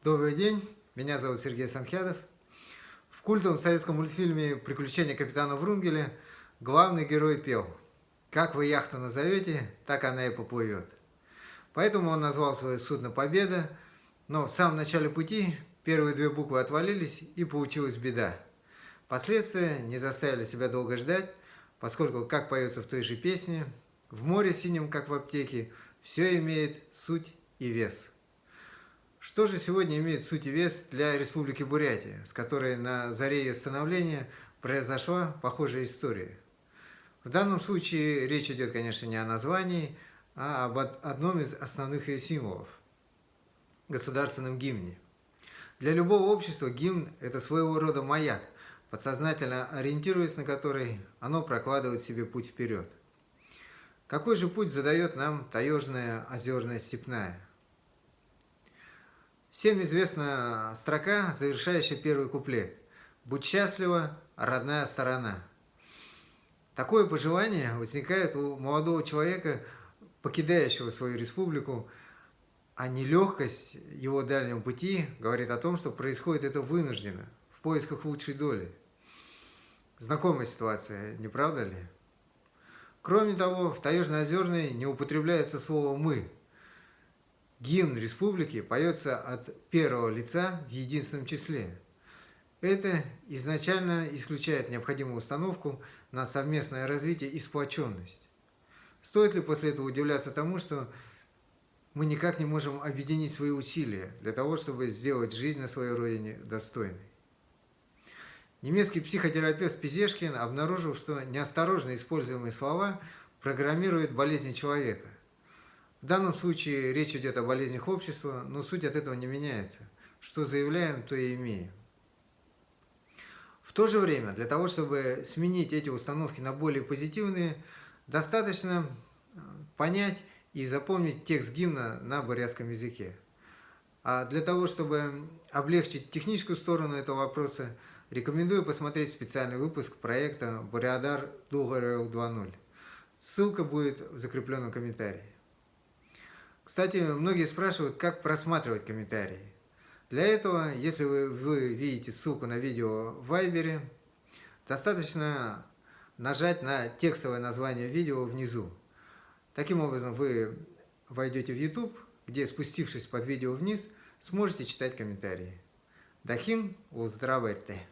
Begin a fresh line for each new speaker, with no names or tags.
Добрый день, меня зовут Сергей Санхядов. В культовом советском мультфильме «Приключения капитана Врунгеля» главный герой пел: «Как вы яхту назовете, так она и поплывет». Поэтому он назвал свое судно «Победа», но в самом начале пути первые две буквы отвалились и получилась беда. Последствия не заставили себя долго ждать, поскольку, как поется в той же песне, в море синем, как в аптеке, все имеет суть и вес. Что же сегодня имеет суть и вес для Республики Бурятия, с которой на заре ее становления произошла похожая история? В данном случае речь идет, конечно, не о названии, а об одном из основных ее символов – государственном гимне. Для любого общества гимн – это своего рода маяк, подсознательно ориентируясь на который, оно прокладывает себе путь вперед. Какой же путь задает нам таежная озерная степная? Всем известна строка, завершающая первый куплет: «Будь счастлива, родная сторона». Такое пожелание возникает у молодого человека, покидающего свою республику, а нелегкость его дальнего пути говорит о том, что происходит это вынужденно, в поисках лучшей доли. Знакомая ситуация, не правда ли? Кроме того, в таежно-озерной не употребляется слово «мы». Гимн республики поется от первого лица в единственном числе. Это изначально исключает необходимую установку на совместное развитие и сплоченность. Стоит ли после этого удивляться тому, что мы никак не можем объединить свои усилия для того, чтобы сделать жизнь на своей родине достойной? Немецкий психотерапевт Пизешкин обнаружил, что неосторожно используемые слова программируют болезни человека. В данном случае речь идет о болезнях общества, но суть от этого не меняется. Что заявляем, то и имеем. В то же время, для того, чтобы сменить эти установки на более позитивные, достаточно понять и запомнить текст гимна на бурятском языке. А для того, чтобы облегчить техническую сторону этого вопроса, рекомендую посмотреть специальный выпуск проекта «Бурядар Дулгарел 2.0». Ссылка будет в закрепленном комментарии. Кстати, многие спрашивают, как просматривать комментарии. Для этого, если вы видите ссылку на видео в Вайбере, достаточно нажать на текстовое название видео внизу. Таким образом, вы войдете в YouTube, где, спустившись под видео вниз, сможете читать комментарии. Дахим, здравствуйте!